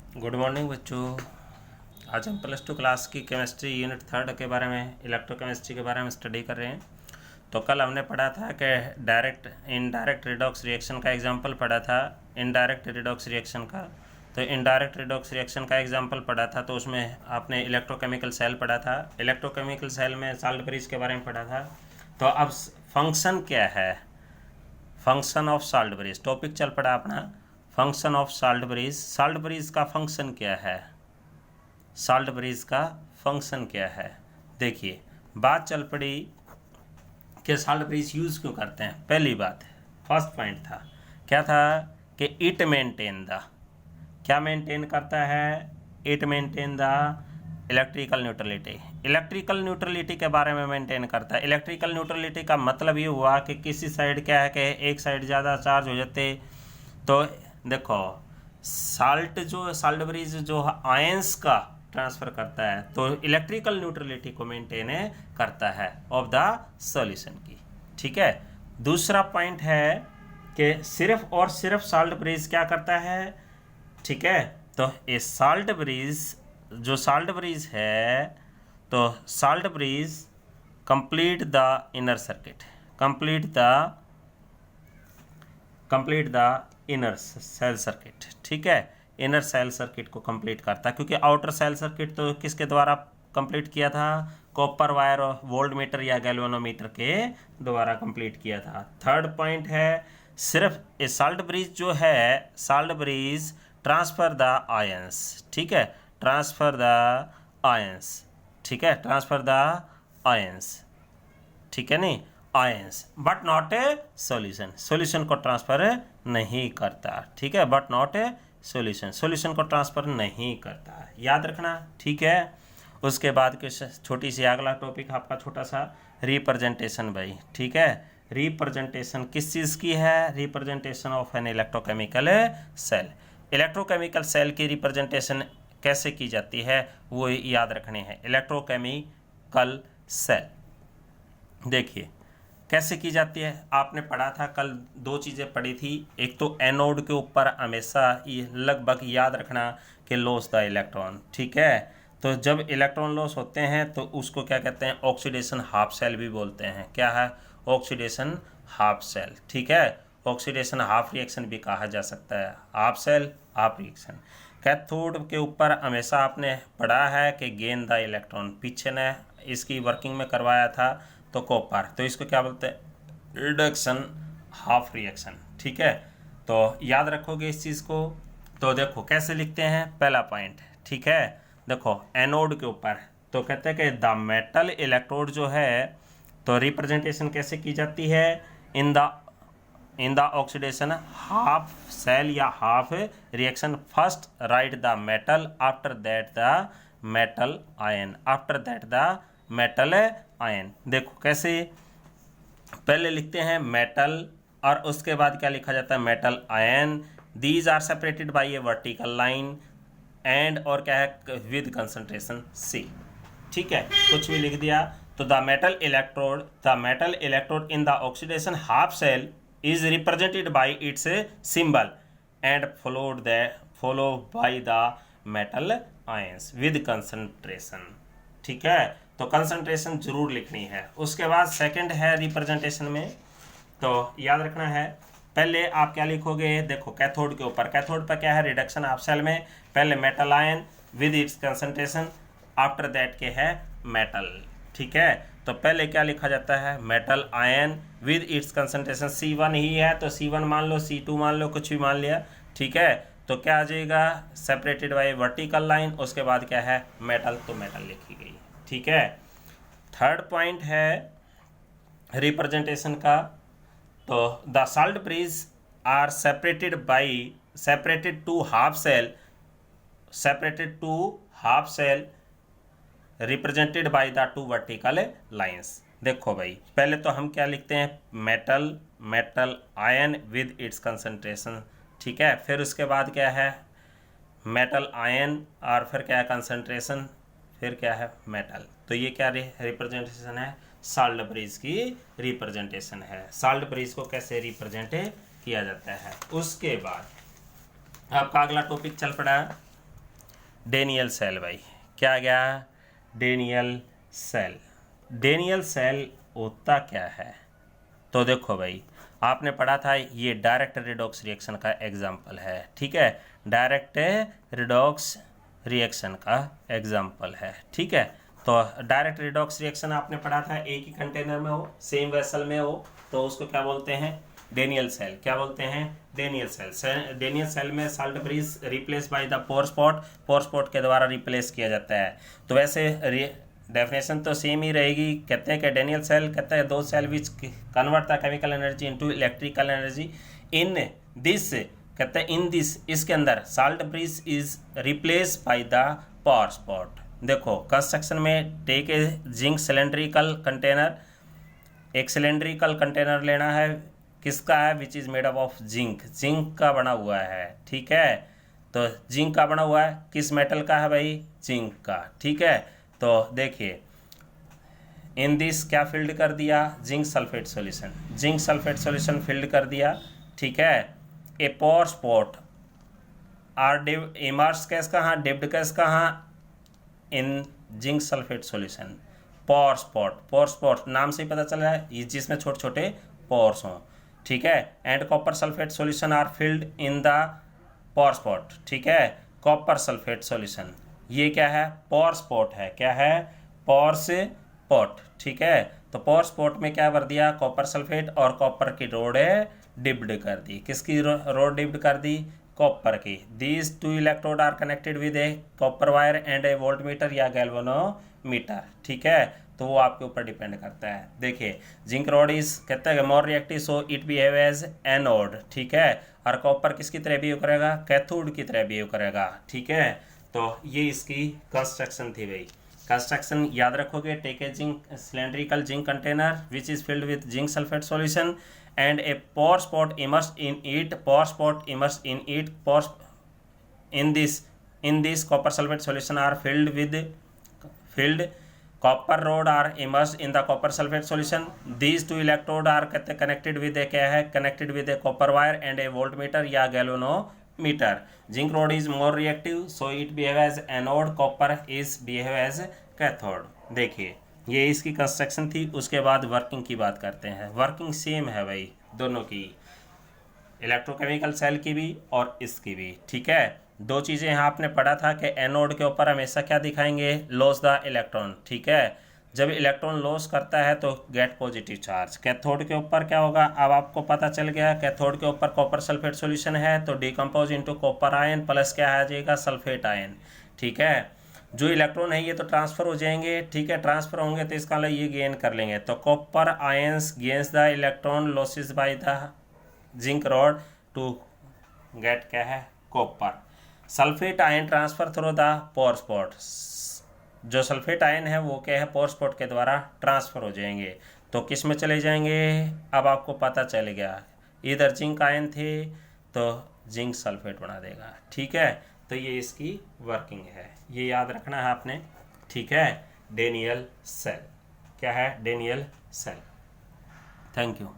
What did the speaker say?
Good morning बच्चों। आज हम प्लस टू क्लास की केमिस्ट्री यूनिट 3 के बारे में, इलेक्ट्रोकेमिस्ट्री के बारे में स्टडी कर रहे हैं। तो कल हमने पढ़ा था कि डायरेक्ट इनडायरेक्ट रिडॉक्स रिएक्शन का एग्जांपल पढ़ा था, इनडायरेक्ट रिडॉक्स रिएक्शन का। तो इनडायरेक्ट रिडॉक्स रिएक्शन का एग्जांपल पढ़ा था, तो उसमें आपने इलेक्ट्रोकेमिकल सेल पढ़ा था। इलेक्ट्रोकेमिकल सेल में साल्ट ब्रिज के बारे में पढ़ा था। तो अब फंक्शन क्या है, function of salt bridge topic चल पड़ा अपना। Function of salt bridge, salt bridge का फंक्शन क्या है, साल्ट ब्रिज का फंक्शन क्या है। देखिए बात चल पड़ी कि साल्ट ब्रिज यूज़ क्यों करते हैं। पहली बात, फर्स्ट पॉइंट था क्या था कि इट मेंटेन द, क्या मेंटेन करता है, it maintain the electrical neutrality. Electrical neutrality के बारे में मेंटेन करता है। इलेक्ट्रिकल न्यूट्रलिटी का मतलब ये हुआ कि किसी साइड क्या है कि एक साइड ज़्यादा चार्ज हो जाते, तो देखो साल्ट ब्रिज जो आयंस का ट्रांसफर करता है, तो इलेक्ट्रिकल न्यूट्रलिटी को मेंटेन करता है ऑफ द सॉल्यूशन की। ठीक है। दूसरा पॉइंट है कि सिर्फ और सिर्फ साल्ट ब्रिज क्या करता है, ठीक है। तो ये साल्ट ब्रिज, जो साल्ट ब्रिज है, तो salt bridge complete the inner circuit, complete the inner cell circuit. ठीक है, इनर सेल सर्किट को कंप्लीट करता है, क्योंकि आउटर सेल सर्किट तो किसके द्वारा कंप्लीट किया था, कॉपर वायर और वोल्टमीटर या गैल्वेनोमीटर के द्वारा कंप्लीट किया था। थर्ड पॉइंट है सिर्फ ये साल्ट ब्रिज जो है, salt bridge transfer the ions, ठीक है, ट्रांसफर द आयंस, ठीक है, ट्रांसफर द आयंस, ठीक है नहीं, ions, but not a solution, solution को ट्रांसफर नहीं करता। ठीक है, but not a solution, solution को ट्रांसफर नहीं करता, याद रखना। ठीक है। उसके बाद के छोटी सी अगला टॉपिक आपका छोटा सा रिप्रेजेंटेशन भाई। ठीक है, रिप्रेजेंटेशन किस चीज़ की है, representation of an electrochemical cell. Electrochemical cell की रिप्रेजेंटेशन कैसे की जाती है वो याद रखने हैं। इलेक्ट्रोकेमिकल सेल देखिए कैसे की जाती है, आपने पढ़ा था कल, दो चीज़ें पढ़ी थी। एक तो एनोड के ऊपर हमेशा ये लगभग याद रखना कि लॉस द इलेक्ट्रॉन। ठीक है, तो जब इलेक्ट्रॉन लॉस होते हैं तो उसको क्या कहते हैं, ऑक्सीडेशन हाफ सेल भी बोलते हैं। क्या है, ऑक्सीडेशन हाफ सेल। ठीक है, ऑक्सीडेशन हाफ रिएक्शन भी कहा जा सकता है, half cell half reaction. Cathode के ऊपर हमेशा आपने पढ़ा है कि गेन द इलेक्ट्रॉन, पीछे ने इसकी वर्किंग में करवाया था तो कॉपर, तो इसको क्या बोलते हैं, रिडक्शन हाफ रिएक्शन। ठीक है, तो याद रखोगे इस चीज़ को। तो देखो कैसे लिखते हैं, पहला पॉइंट, ठीक है, देखो एनोड के ऊपर तो कहते हैं कि द मेटल इलेक्ट्रोड जो है, तो रिप्रेजेंटेशन कैसे की जाती है, in the oxidation half cell या half reaction, first write the metal, after that the metal ion, after that the metal ion. देखो कैसे, पहले लिखते हैं मेटल और उसके बाद क्या लिखा जाता है, metal ion. These are separated by a vertical line and, और क्या है, विद कंसंट्रेशन C। ठीक है, कुछ भी लिख दिया। तो the metal electrode in the oxidation half cell is represented by its symbol and follow by the metal ions with concentration। ठीक है, तो कंसंट्रेशन जरूर लिखनी है। उसके बाद सेकंड है रिप्रेजेंटेशन में, तो याद रखना है, पहले आप क्या लिखोगे, देखो कैथोड के ऊपर, कैथोड पर क्या है, रिडक्शन हाफ सेल में पहले metal ion with its concentration, after that के है मेटल। ठीक है, तो पहले क्या लिखा जाता है, metal ion with its concentration C1 ही है, तो C1 मान लो, C2 मान लो, कुछ भी मान लिया। ठीक है, तो क्या आ जाएगा, सेपरेटेड बाय वर्टिकल लाइन, उसके बाद क्या है, मेटल, तो मेटल लिखी गई। ठीक है, थर्ड पॉइंट है रिप्रेजेंटेशन का, तो the salt bridge are separated two half cell represented by the two vertical lines. देखो भाई पहले तो हम क्या लिखते हैं, metal ion with its concentration. ठीक है, फिर उसके बाद क्या है, मेटल आयन, और फिर क्या है, कंसंट्रेशन, फिर क्या है, मेटल। तो ये क्या रिप्रेजेंटेशन है, साल्ट ब्रिज की रिप्रेजेंटेशन है। साल्ट ब्रिज को कैसे रिप्रेजेंट किया जाता है। उसके बाद आपका अगला टॉपिक चल पड़ा डेनियल सेल भाई, क्या आ गया, डेनियल सेल। डेनियल सेल होता क्या है, तो देखो भाई आपने पढ़ा था ये डायरेक्ट रिडॉक्स रिएक्शन का एग्जाम्पल है, ठीक है, डायरेक्ट रिडॉक्स रिएक्शन का एग्जाम्पल है, ठीक है। तो डायरेक्ट रिडॉक्स रिएक्शन आपने पढ़ा था, एक ही कंटेनर में हो, सेम वेसल में हो, तो उसको क्या बोलते हैं, डेनियल सेल। क्या बोलते हैं, डेनियल सेल। डेनियल सेल में salt bridge replace by the pore spot के द्वारा रिप्लेस किया जाता है। तो वैसे डेफिनेशन तो सेम ही रहेगी, कहते हैं कि डेनियल सेल कहते हैं दो cell which convert the chemical energy into electrical energy in this, कहते हैं इन दिस, इसके अंदर salt bridge is replace by the pore spot. देखो कंस्ट्रक्शन में take a zinc cylindrical container, एक सिलेंड्रिकल कंटेनर लेना है, किसका है, which is made up of zinc, zinc का बना हुआ है, ठीक है। तो जिंक का बना हुआ है, किस मेटल का है भाई, जिंक का, ठीक है। तो देखिए इन दिस क्या फिल्ड कर दिया, zinc sulphate solution, zinc sulphate solution field कर दिया, ठीक है। ए पोर स्पॉट आर डिव इमर्स कैस कहाँ, डिप्ड कैस कहाँ, इन जिंक सल्फेट सॉल्यूशन। पोर स्पॉट नाम से ही पता चल रहा है जिसमें छोटे छोटे पोर्स हों, ठीक है। And copper sulphate solution are filled in the pore spot, ठीक है। कॉपर सल्फेट सॉल्यूशन ये क्या है, पोर स्पॉट है, क्या है, पोर स्पॉट, ठीक है। तो पोर स्पॉट में क्या भर दिया, कॉपर सल्फेट, और कॉपर की रोड डिप्ड कर दी, किसकी रोड डिप्ड कर दी, कॉपर की। These two electrode are connected with a copper wire and a voltmeter या गैल्वेनोमीटर, ठीक है। तो वो आपके ऊपर डिपेंड करता है। देखिए जिंक रॉड इज कहता है more reactive so it behave as anode, ठीक है। और कॉपर किसकी तरह बिहेव करेगा, कैथोड की तरह बिहेव करेगा, ठीक है। तो ये इसकी कंस्ट्रक्शन थी भाई। कंस्ट्रक्शन याद रखोगे, take a zinc cylindrical zinc container which is filled with zinc sulphate solution and a pore spot immersed in it, pore spot immersed in it, pore in this copper sulfate solution are filled copper rod are immersed in the copper sulfate solution. These two electrode are connected with a क्या है, connected with a copper wire and a voltmeter या galvanometer. Zinc rod is more reactive so it behave as anode, copper is behave as cathode। देखिए ये इसकी construction थी। उसके बाद working की बात करते हैं। वर्किंग सेम है भाई दोनों की, इलेक्ट्रोकेमिकल सेल की भी और इसकी भी, ठीक है। दो चीज़ें यहाँ आपने पढ़ा था कि एनोड के ऊपर हमेशा क्या दिखाएंगे, लॉस द इलेक्ट्रॉन, ठीक है। जब इलेक्ट्रॉन लॉस करता है तो गेट पॉजिटिव चार्ज। कैथोड के ऊपर क्या होगा, अब आपको पता चल गया, कैथोड के ऊपर कॉपर सल्फेट सॉल्यूशन है तो decompose into copper ion plus क्या आ जाएगा, सल्फेट आयन, ठीक है। जो इलेक्ट्रॉन है ये तो ट्रांसफ़र हो जाएंगे, ठीक है। ट्रांसफ़र होंगे तो इसका मतलब ये गेन कर लेंगे। तो copper ions gains the electron losses by the zinc rod to get क्या है, copper. Sulphate ion transfer through the pore spot, जो सल्फेट आयन है वो क्या है, पोर स्पॉट के द्वारा ट्रांसफ़र हो जाएंगे। तो किस में चले जाएंगे, अब आपको पता चल गया, इधर जिंक आयन थे तो जिंक सल्फेट बना देगा, ठीक है। तो ये इसकी वर्किंग है, ये याद रखना है आपने, ठीक है। डेनियल सेल क्या है, डेनियल सेल। Thank you.